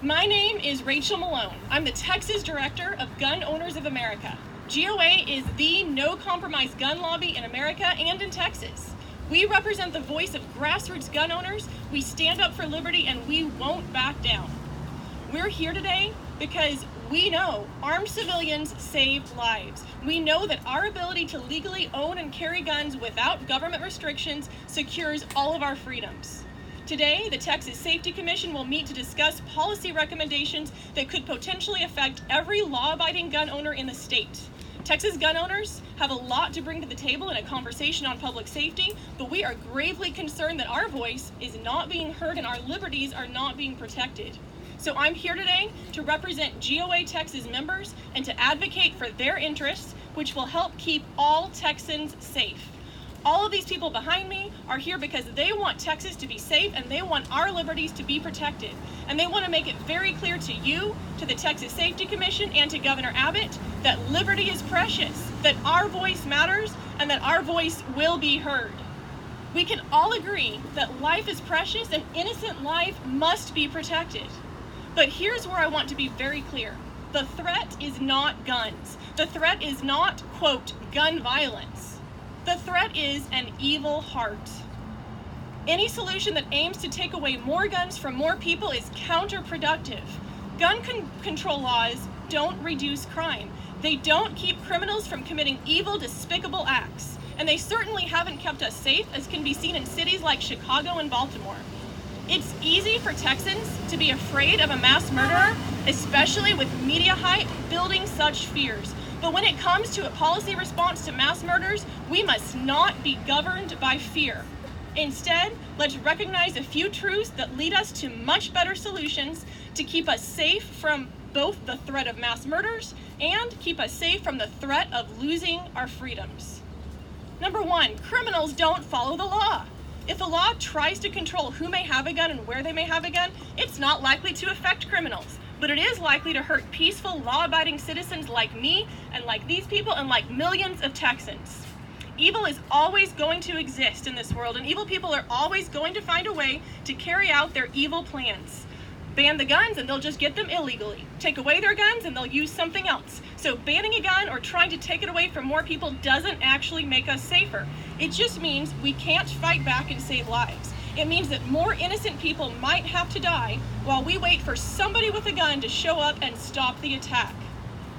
My name is Rachel Malone. I'm the Texas Director of Gun Owners of America. GOA is the no-compromise gun lobby in America and in Texas. We represent the voice of grassroots gun owners. We stand up for liberty and we won't back down. We're here today because we know armed civilians save lives. We know that our ability to legally own and carry guns without government restrictions secures all of our freedoms. Today, the Texas Safety Commission will meet to discuss policy recommendations that could potentially affect every law-abiding gun owner in the state. Texas gun owners have a lot to bring to the table in a conversation on public safety, but we are gravely concerned that our voice is not being heard and our liberties are not being protected. So I'm here today to represent GOA Texas members and to advocate for their interests, which will help keep all Texans safe. All of these people behind me are here because they want Texas to be safe and they want our liberties to be protected. And they want to make it very clear to you, to the Texas Safety Commission, and to Governor Abbott that liberty is precious, that our voice matters, and that our voice will be heard. We can all agree that life is precious and innocent life must be protected. But here's where I want to be very clear. The threat is not guns. The threat is not, quote, gun violence. The threat is an evil heart. Any solution that aims to take away more guns from more people is counterproductive. Gun control laws don't reduce crime. They don't keep criminals from committing evil, despicable acts. And they certainly haven't kept us safe, as can be seen in cities like Chicago and Baltimore. It's easy for Texans to be afraid of a mass murderer, especially with media hype building such fears. But when it comes to a policy response to mass murders, we must not be governed by fear. Instead, let's recognize a few truths that lead us to much better solutions to keep us safe from both the threat of mass murders and keep us safe from the threat of losing our freedoms. Number one, criminals don't follow the law. If a law tries to control who may have a gun and where they may have a gun, it's not likely to affect criminals. But it is likely to hurt peaceful, law-abiding citizens like me and like these people and like millions of Texans. Evil is always going to exist in this world, and evil people are always going to find a way to carry out their evil plans. Ban the guns and they'll just get them illegally. Take away their guns and they'll use something else. So banning a gun or trying to take it away from more people doesn't actually make us safer. It just means we can't fight back and save lives. It means that more innocent people might have to die while we wait for somebody with a gun to show up and stop the attack.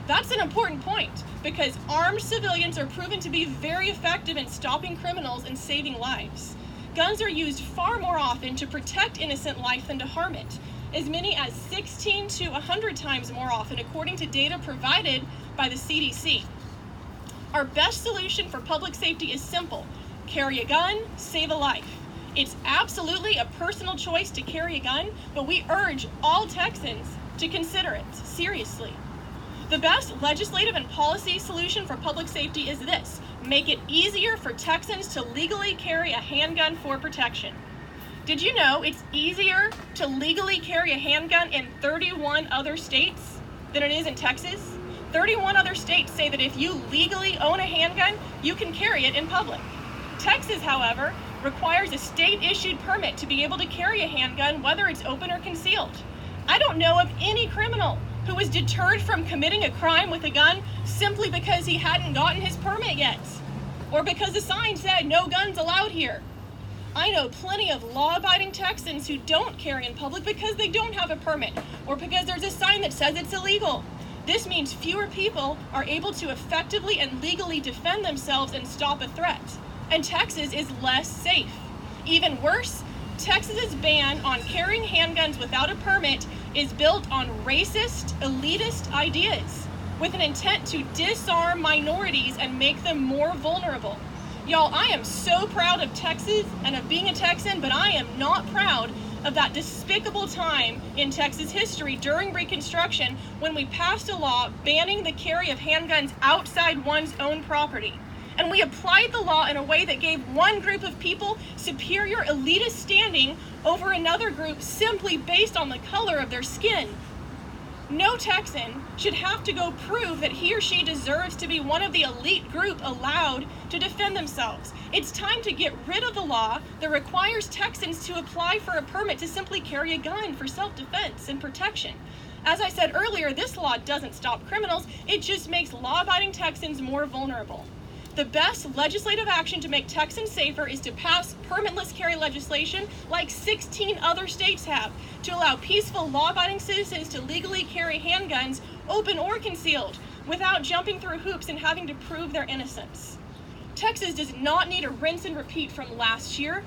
That's an important point because armed civilians are proven to be very effective in stopping criminals and saving lives. Guns are used far more often to protect innocent life than to harm it, as many as 16 to 100 times more often according to data provided by the CDC. Our best solution for public safety is simple. Carry a gun, save a life. It's absolutely a personal choice to carry a gun, but we urge all Texans to consider it seriously. The best legislative and policy solution for public safety is this: make it easier for Texans to legally carry a handgun for protection. Did you know it's easier to legally carry a handgun in 31 other states than it is in Texas? 31 other states say that if you legally own a handgun, you can carry it in public. Texas, however, requires a state-issued permit to be able to carry a handgun, whether it's open or concealed. I don't know of any criminal who was deterred from committing a crime with a gun simply because he hadn't gotten his permit yet, or because the sign said no guns allowed here. I know plenty of law-abiding Texans who don't carry in public because they don't have a permit, or because there's a sign that says it's illegal. This means fewer people are able to effectively and legally defend themselves and stop a threat. And Texas is less safe. Even worse, Texas's ban on carrying handguns without a permit is built on racist, elitist ideas with an intent to disarm minorities and make them more vulnerable. Y'all, I am so proud of Texas and of being a Texan, but I am not proud of that despicable time in Texas history during Reconstruction when we passed a law banning the carry of handguns outside one's own property. And we applied the law in a way that gave one group of people superior elitist standing over another group simply based on the color of their skin. No Texan should have to go prove that he or she deserves to be one of the elite group allowed to defend themselves. It's time to get rid of the law that requires Texans to apply for a permit to simply carry a gun for self-defense and protection. As I said earlier, this law doesn't stop criminals, it just makes law-abiding Texans more vulnerable. The best legislative action to make Texans safer is to pass permitless carry legislation like 16 other states have, to allow peaceful, law-abiding citizens to legally carry handguns, open or concealed, without jumping through hoops and having to prove their innocence. Texas does not need a rinse and repeat from last year.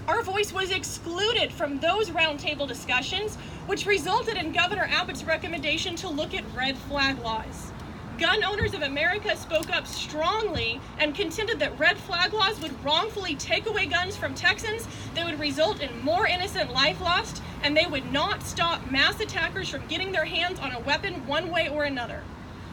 Our voice was excluded from those roundtable discussions, which resulted in Governor Abbott's recommendation to look at red flag laws. Gun Owners of America spoke up strongly and contended that red flag laws would wrongfully take away guns from Texans, they would result in more innocent life lost, and they would not stop mass attackers from getting their hands on a weapon one way or another.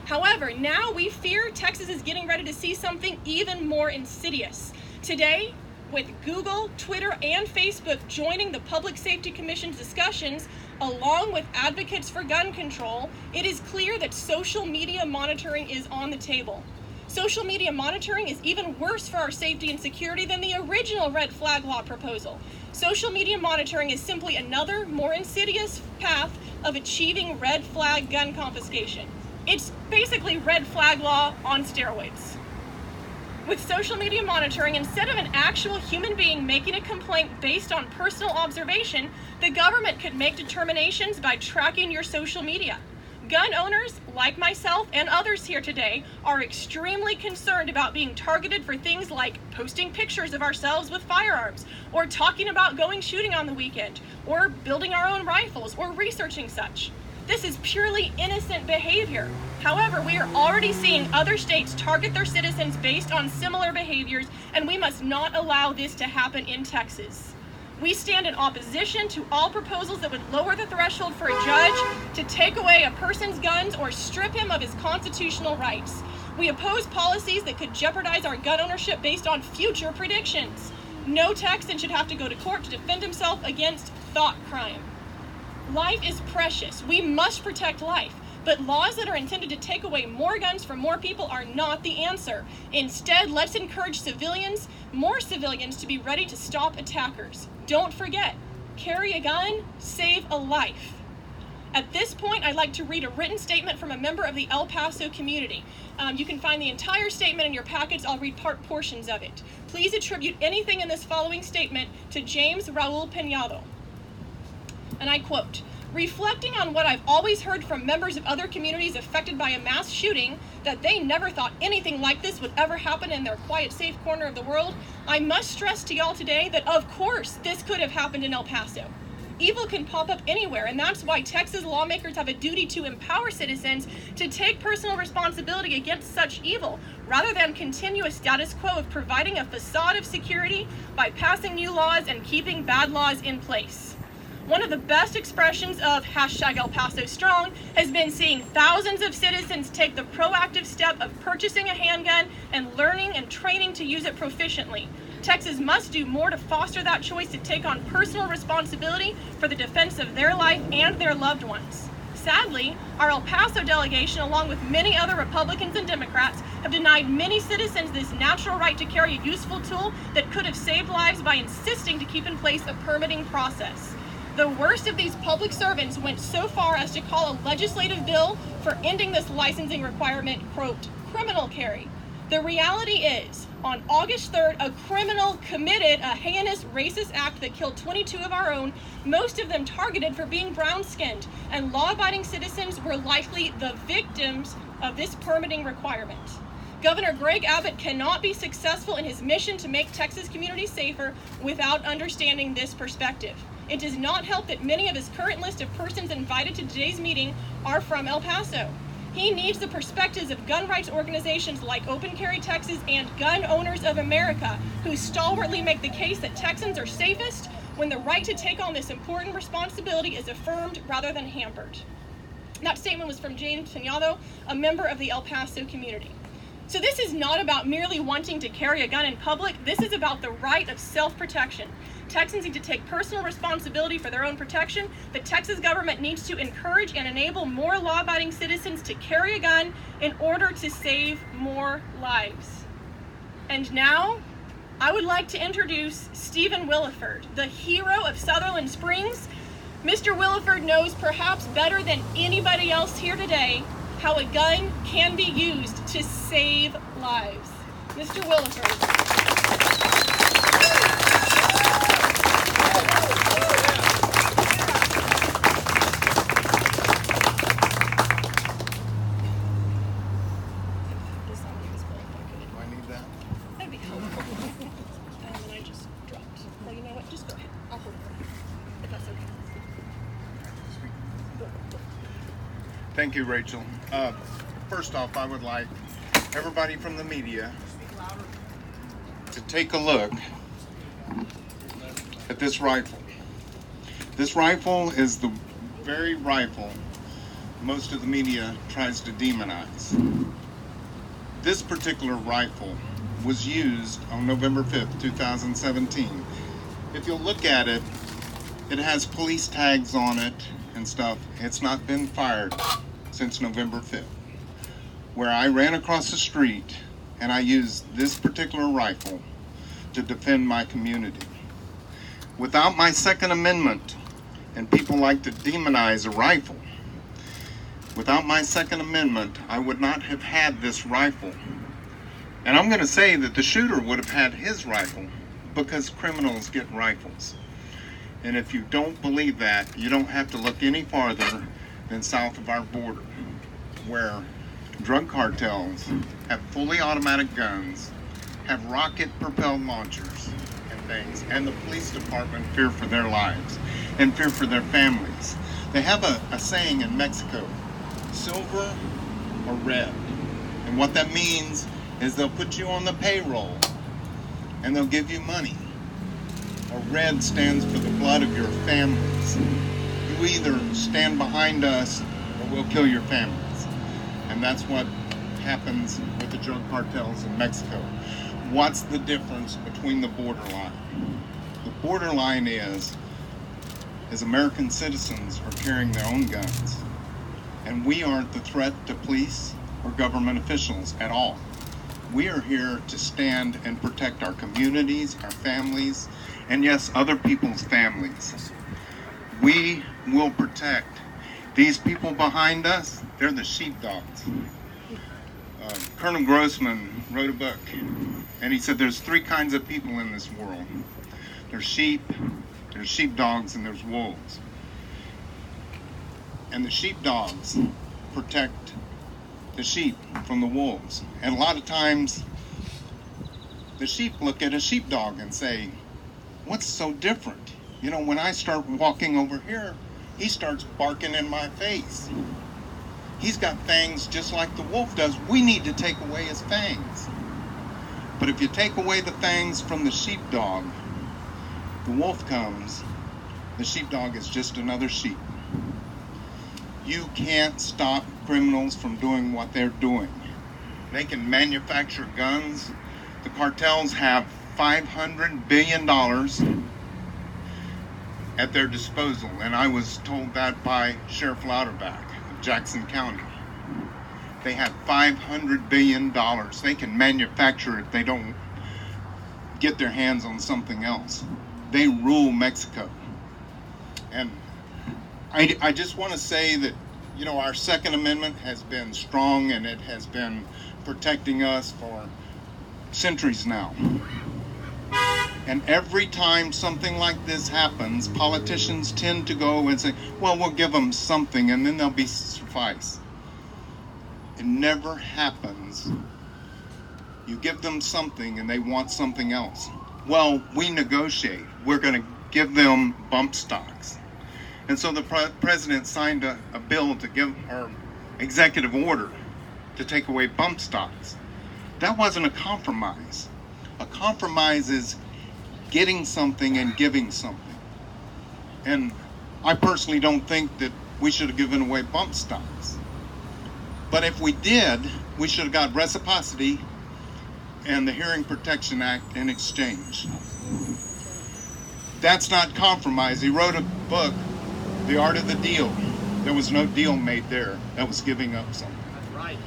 However, now we fear Texas is getting ready to see something even more insidious. Today, with Google, Twitter, and Facebook joining the Public Safety Commission's discussions, along with advocates for gun control, it is clear that social media monitoring is on the table. Social media monitoring is even worse for our safety and security than the original red flag law proposal. Social media monitoring is simply another, more insidious path of achieving red flag gun confiscation. It's basically red flag law on steroids. With social media monitoring, instead of an actual human being making a complaint based on personal observation, the government could make determinations by tracking your social media. Gun owners, like myself and others here today, are extremely concerned about being targeted for things like posting pictures of ourselves with firearms, or talking about going shooting on the weekend, or building our own rifles, or researching such. This is purely innocent behavior. However, we are already seeing other states target their citizens based on similar behaviors, and we must not allow this to happen in Texas. We stand in opposition to all proposals that would lower the threshold for a judge to take away a person's guns or strip him of his constitutional rights. We oppose policies that could jeopardize our gun ownership based on future predictions. No Texan should have to go to court to defend himself against thought crime. Life is precious. We must protect life. But laws that are intended to take away more guns from more people are not the answer. Instead, let's encourage more civilians to be ready to stop attackers. Don't forget, carry a gun, save a life. At this point, I'd like to read a written statement from a member of the El Paso community. You can find the entire statement in your packets. I'll read portions of it. Please attribute anything in this following statement to James Raul Peñado. And I quote, "Reflecting on what I've always heard from members of other communities affected by a mass shooting, that they never thought anything like this would ever happen in their quiet, safe corner of the world, I must stress to y'all today that of course this could have happened in El Paso. Evil can pop up anywhere, and that's why Texas lawmakers have a duty to empower citizens to take personal responsibility against such evil, rather than continue a status quo of providing a facade of security by passing new laws and keeping bad laws in place. One of the best expressions of #ElPasoStrong has been seeing thousands of citizens take the proactive step of purchasing a handgun and learning and training to use it proficiently. Texas must do more to foster that choice to take on personal responsibility for the defense of their life and their loved ones. Sadly, our El Paso delegation, along with many other Republicans and Democrats, have denied many citizens this natural right to carry a useful tool that could have saved lives by insisting to keep in place a permitting process. The worst of these public servants went so far as to call a legislative bill for ending this licensing requirement, quote, criminal carry. The reality is, on August 3rd, a criminal committed a heinous racist act that killed 22 of our own, most of them targeted for being brown-skinned, and law-abiding citizens were likely the victims of this permitting requirement. Governor Greg Abbott cannot be successful in his mission to make Texas communities safer without understanding this perspective. It does not help that many of his current list of persons invited to today's meeting are from El Paso. He needs the perspectives of gun rights organizations like Open Carry Texas and Gun Owners of America, who stalwartly make the case that Texans are safest when the right to take on this important responsibility is affirmed rather than hampered. That statement was from James Peñado, a member of the El Paso community. So this is not about merely wanting to carry a gun in public. This is about the right of self-protection. Texans need to take personal responsibility for their own protection. The Texas government needs to encourage and enable more law-abiding citizens to carry a gun in order to save more lives. And now, I would like to introduce Stephen Willeford, the hero of Sutherland Springs. Mr. Willford knows perhaps better than anybody else here today how a gun can be used to save lives. Mr. Willford. Thank you, Rachel. First off, I would like everybody from the media to take a look at this rifle. This rifle is the very rifle most of the media tries to demonize. This particular rifle was used on November 5th, 2017. If you'll look at it, it has police tags on it and stuff. It's not been fired since November 5th, where I ran across the street and I used this particular rifle to defend my community. Without my Second Amendment, and people like to demonize a rifle, without my Second Amendment, I would not have had this rifle. And I'm going to say that the shooter would have had his rifle because criminals get rifles. And if you don't believe that, you don't have to look any farther than south of our border, where drug cartels have fully automatic guns, have rocket-propelled launchers and things, and the police department fear for their lives and fear for their families. They have a saying in Mexico, silver or red. And what that means is they'll put you on the payroll and they'll give you money. Or red stands for the blood of your families. You either stand behind us or we'll kill your families. And that's what happens with the drug cartels in Mexico. What's the difference between the borderline? The borderline is American citizens are carrying their own guns. And we aren't the threat to police or government officials at all. We are here to stand and protect our communities, our families, and yes, other people's families. We will protect these people behind us. They're the sheepdogs. Colonel Grossman wrote a book, and he said there's three kinds of people in this world. There's sheep, there's sheepdogs, and there's wolves. And the sheepdogs protect the sheep from the wolves. And a lot of times, the sheep look at a sheepdog and say, what's so different? You know, when I start walking over here, he starts barking in my face. He's got fangs just like the wolf does. We need to take away his fangs. But if you take away the fangs from the sheepdog, the wolf comes, the sheepdog is just another sheep. You can't stop criminals from doing what they're doing. They can manufacture guns. The cartels have $500 billion at their disposal, and I was told that by Sheriff Louderback of Jackson County. They have $500 billion. They can manufacture it. They don't get their hands on something else. They rule Mexico. And I just want to say that, you know, our Second Amendment has been strong and it has been protecting us for centuries now. And every time something like this happens, politicians tend to go and say, well, we'll give them something and then they'll be suffice. It never happens. You give them something and they want something else. Well, we negotiate. We're going to give them bump stocks. And so the president signed a bill to give, or executive order to take away bump stocks. That wasn't a compromise. A compromise is getting something and giving something. And I personally don't think that we should have given away bump stocks. But if we did, we should have got reciprocity and the Hearing Protection Act in exchange. That's not compromise. He wrote a book, The Art of the Deal. There was no deal made there. That was giving up something. That's right.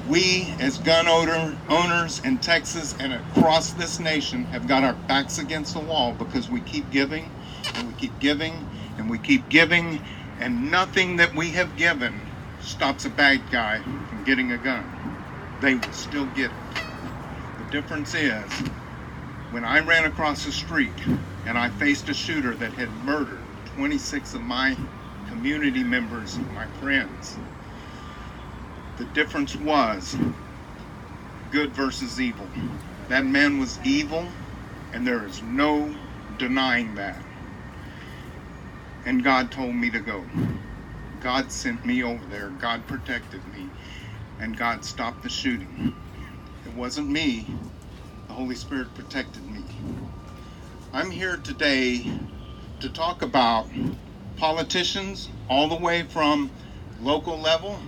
We, as gun owners in Texas and across this nation, have got our backs against the wall because we keep giving, and we keep giving, and we keep giving, and nothing that we have given stops a bad guy from getting a gun. They will still get it. The difference is, when I ran across the street and I faced a shooter that had murdered 26 of my community members, my friends, the difference was good versus evil. That man was evil, and there is no denying that. And God told me to go. God sent me over there. God protected me, and God stopped the shooting. It wasn't me. The Holy Spirit protected me. I'm here today to talk about politicians all the way from local level,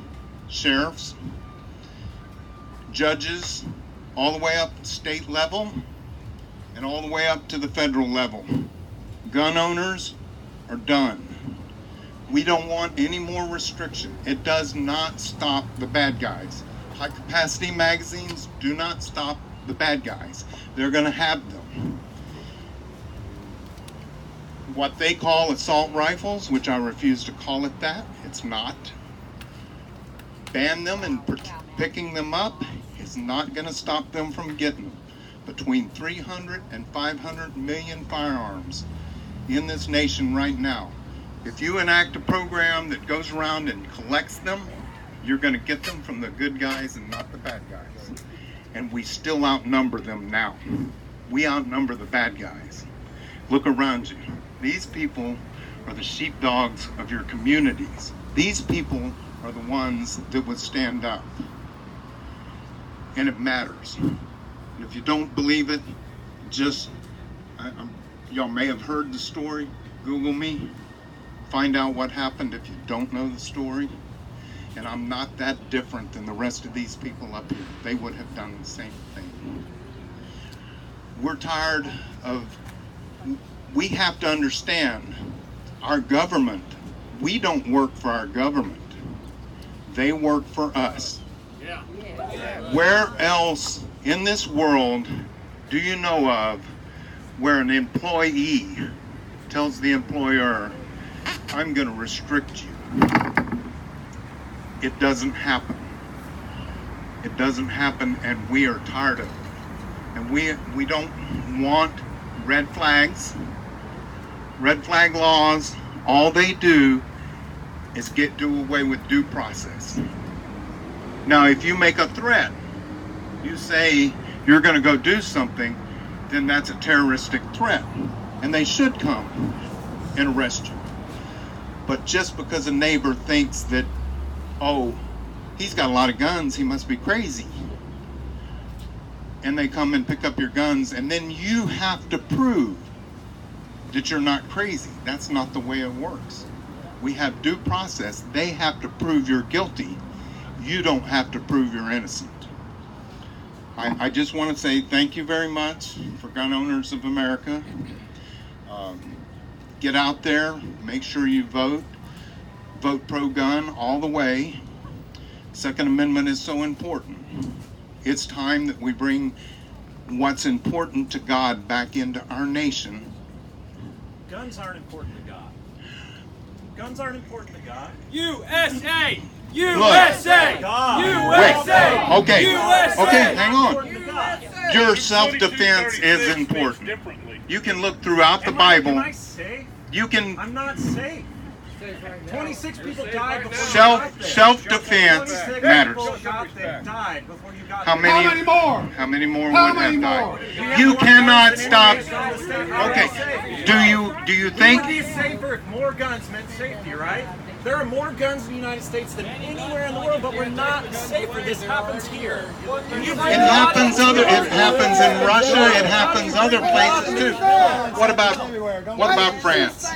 sheriffs, judges, all the way up to state level, and all the way up to the federal level. Gun owners are done. We don't want any more restriction. It does not stop the bad guys. High capacity magazines do not stop the bad guys. They're going to have them. What they call assault rifles, which I refuse to call it that, it's not. Ban them and picking them up is not going to stop them from getting them. Between 300 and 500 million firearms in this nation right now. If you enact a program that goes around and collects them, you're going to get them from the good guys and not the bad guys. And we still outnumber them now. We outnumber the bad guys. Look around you. These people are the sheepdogs of your communities. These people are the ones that would stand up. And it matters. And if you don't believe it, y'all may have heard the story. Google me. Find out what happened if you don't know the story. And I'm not that different than the rest of these people up here. They would have done the same thing. We're tired of... We have to understand our government. We don't work for our government. They work for us. Yeah. Where else in this world do you know of where an employee tells the employer, I'm going to restrict you? It doesn't happen. It doesn't happen, and we are tired of it. And we don't want red flags. Red flag laws, all they do is do away with due process. Now, if you make a threat, you say you're going to go do something, then that's a terroristic threat. And they should come and arrest you. But just because a neighbor thinks that, oh, he's got a lot of guns, he must be crazy. And they come and pick up your guns, and then you have to prove that you're not crazy. That's not the way it works. We have due process. They have to prove you're guilty. You don't have to prove you're innocent. I just want to say thank you very much for Gun Owners of America. Get out there, make sure you vote. Vote pro-gun all the way. Second Amendment is so important. It's time that we bring what's important to God back into our nation. Guns aren't important to God. Guns aren't important to God. USA! USA! God. USA! Wait, okay, USA! okay, hang on. Important to God. Your self-defense is important. You can look throughout the Am I Bible. safe? You can I'm not safe. 26 people died before self-defense matters. Died before you got How there. many more? How many more would have died? You cannot stop. Okay. Do you We think? would be safer if more guns meant safety, right? There are more guns in the United States than anywhere in the world, but we're not safer. This happens here. It happens in Russia. It happens other places too. What about France?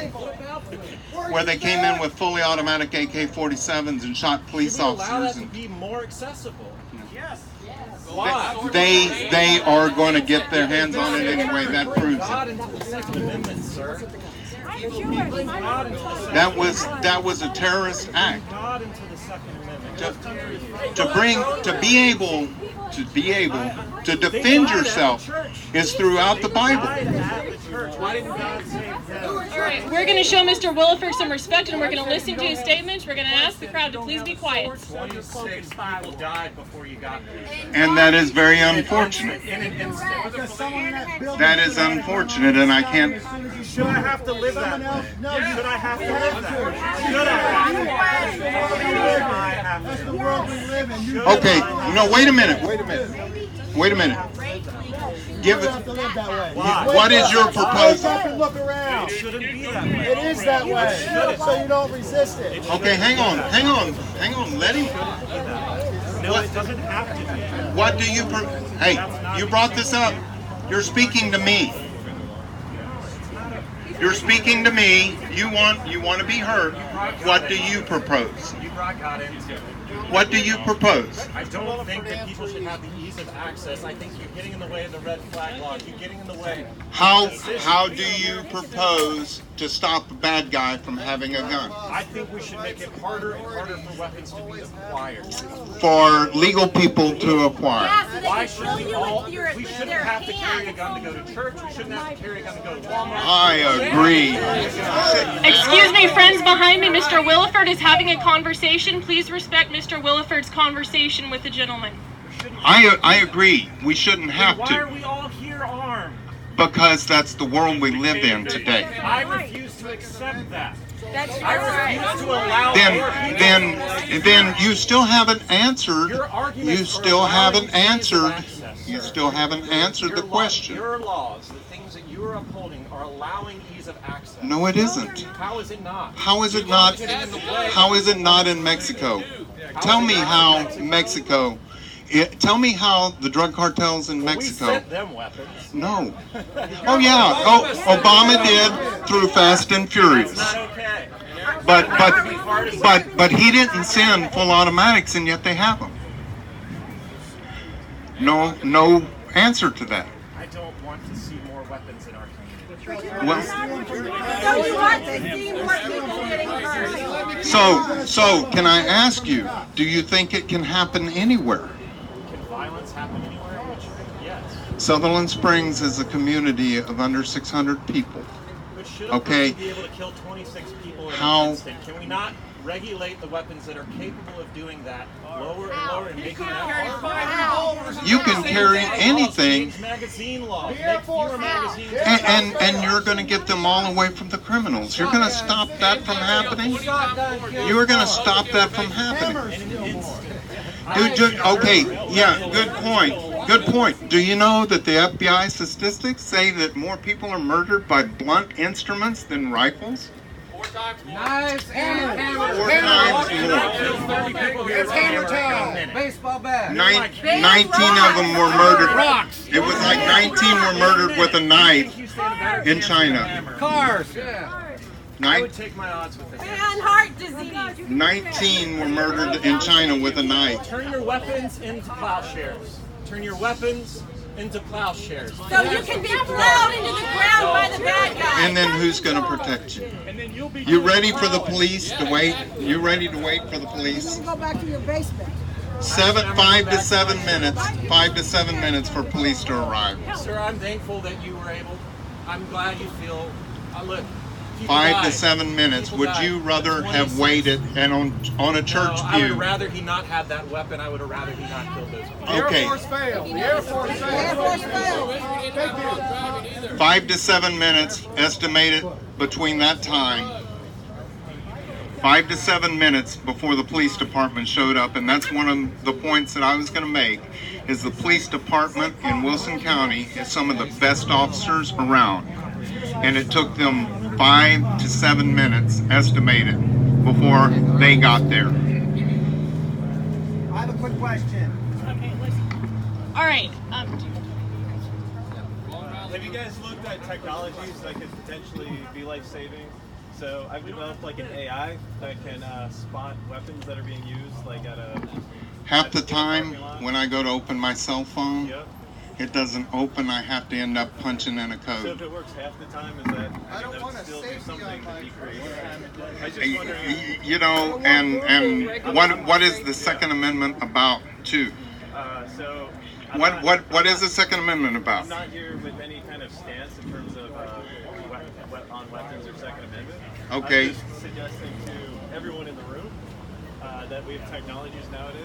Where they came in with fully automatic AK-47s and shot police Should we allow that officers. to be more accessible? Yes. They are going to get their hands on it anyway. That proves God it. into the Second Amendment, sir. That was a terrorist act. God into the Second Amendment. To be able to defend yourself is throughout the Bible. Why didn't God save them? All right, we're going to show Mr. Willeford some respect, and we're going to listen to his statements. We're going to ask the crowd to please be quiet. 26 people died before you got there. And that is very unfortunate. In an instant. That is unfortunate, and I can't. Should I have to live that way? Should I have to live that way? Should I have to? That's the world we live in. You Okay, no, wait a minute. Give don't it. have to live that way. What is your Wake proposal? up and look around. It shouldn't be that way. It is that way, so you don't resist it. Okay, hang on. Let him. No, it doesn't have to be. What do you? Hey, you brought this up. You're speaking to me. You're speaking to me. You want to be heard. What do you propose? You brought God into it. What do you propose? I don't think that people should have the ease of access. I think you're getting in the way of the red flag law. You're getting in the way. How do you propose to stop a bad guy from having a gun? I think we should make it harder and harder for weapons to be acquired. For legal people to acquire. Why should we all? We shouldn't have to carry a gun to go to church. We shouldn't have to carry a gun to go to Walmart. I agree. Excuse me, friends behind me. Mr. Willeford is having a conversation. Please respect Mr. Willeford's conversation with the gentleman. I agree. We shouldn't have Why are to, we all here armed? because that's the world we live in today. I refuse to accept that. That's I right. refuse to allow Then you still haven't answered. Your arguments You are still allowing haven't ease of answered. access, You sir. still haven't answered the question. Your laws, the things that you are upholding, are allowing ease of access. No, it isn't. How is it not? How is it not? How is it not in Mexico? Tell me how Mexico. Tell me how the drug cartels in We Mexico. sent them weapons. No. Oh yeah. Oh, Obama did through Fast and Furious. Not okay. But he didn't send full automatics, and yet they have them. No answer to that. I don't want to see more weapons in our country. Well, So you want to see more people getting hurt? so can I ask you? Do you think it can happen anywhere? Can violence happen anywhere? Yes. Sutherland Springs is a community of under 600 people. But should a Okay. person be able to kill 26 people in How- an instant? Can we not regulate the weapons that are capable of doing that lower and lower and making that harder? You can carry anything, Change magazine laws. Make fewer magazines. and you're going to get them all away from the criminals. You're going to stop that from happening. You're going to stop that from happening. Okay, yeah, good point. Good point. Do you know that the FBI statistics say that more people are murdered by blunt instruments than rifles? Knives and hammers. 4 times more. It's hammer time. Baseball bat. 19 of them were murdered. It was like 19 were murdered with a knife in China. Cars. Yeah. I would take my odds with this. And heart disease. 19 were murdered in China with a knife. Turn your weapons into plowshares. Turn your weapons into plowshares. So you can be plowed into the ground by the bad guy. And then who's going to protect you? You ready for the police to wait? You ready to wait for the police? Go back to your basement. 5 to 7 minutes. 5 to 7 minutes for police to arrive. Sir, I'm thankful that you were able. I'm glad you feel. Look. 5 to 7 minutes. Would you rather have waited and on a church I would view? rather he not had that weapon. I would have rather he not killed those people. Okay. Failed. The Air Force failed. 5 to 7 minutes estimated between that time. 5 to 7 minutes before the police department showed up, and that's one of the points that I was going to make, is the police department in Wilson County is some of the best officers around. And it took them 5 to 7 minutes estimated before they got there. I have a quick question. Okay, listen. All right. Have you guys looked at technologies that could potentially be life-saving? So I've developed like an AI that can spot weapons that are being used, like at a Half the time when I go to open my cell phone, Yep. it doesn't open. I have to end up punching in a So if code. it works half the time, is that that would still do something to be creative? I was just wondering. You know, and what is the Second Amendment about too? So I'm What is the Second Amendment about? I'm not here with any kind of stance in terms of on weapons or Second Amendment. Okay. I'm just suggesting to everyone in the room that we have technologies nowadays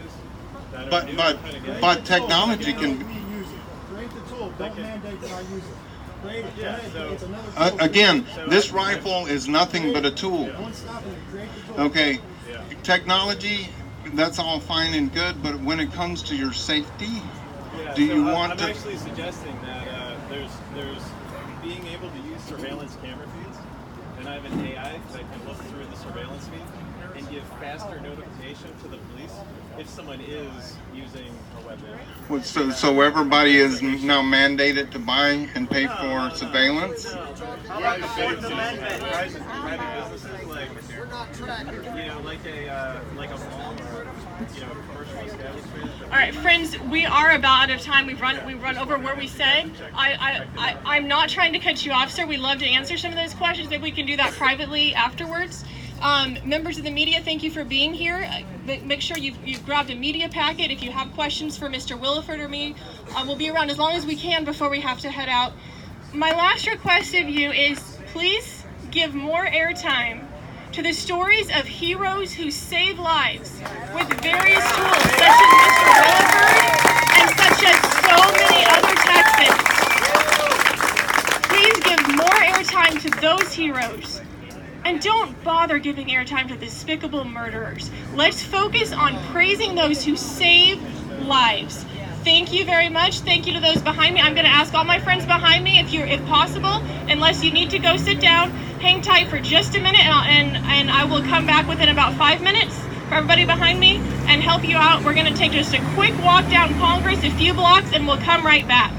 that are new and kind of good. But technology can. Use it. Create the tool. Don't mandate that I use it. Create it. Yeah, Create it. so- It's another tool. Again, this rifle is nothing but a tool. Don't stop it. Create the tool. Okay, Yeah. technology, that's all fine and good, but when it comes to your safety, Yeah, do so you I'm want to? actually suggesting that there's being able to use surveillance camera feeds, and I have an AI that can look through the surveillance feed and give faster notification to the police if someone is using a weapon. So everybody is now mandated to buy and pay for surveillance? How about the Fourth Amendment? Private businesses like like a mall or commercial establishment. All right, friends, we are about out of time. We've run over where we said. I'm not trying to cut you off, sir. We'd love to answer some of those questions. Maybe we can do that privately afterwards. Members of the media, thank you for being here. Make sure you've grabbed a media packet. If you have questions for Mr. Willeford or me, we'll be around as long as we can before we have to head out. My last request of you is please give more airtime to the stories of heroes who save lives with various tools, such as Mr. Willeford and such as so many other Texans. Please give more airtime to those heroes. And don't bother giving airtime to despicable murderers. Let's focus on praising those who save lives. Thank you very much. Thank you to those behind me. I'm going to ask all my friends behind me, if possible, unless you need to go sit down, hang tight for just a minute, and I will come back within about 5 minutes for everybody behind me and help you out. We're going to take just a quick walk down Congress, a few blocks, and we'll come right back.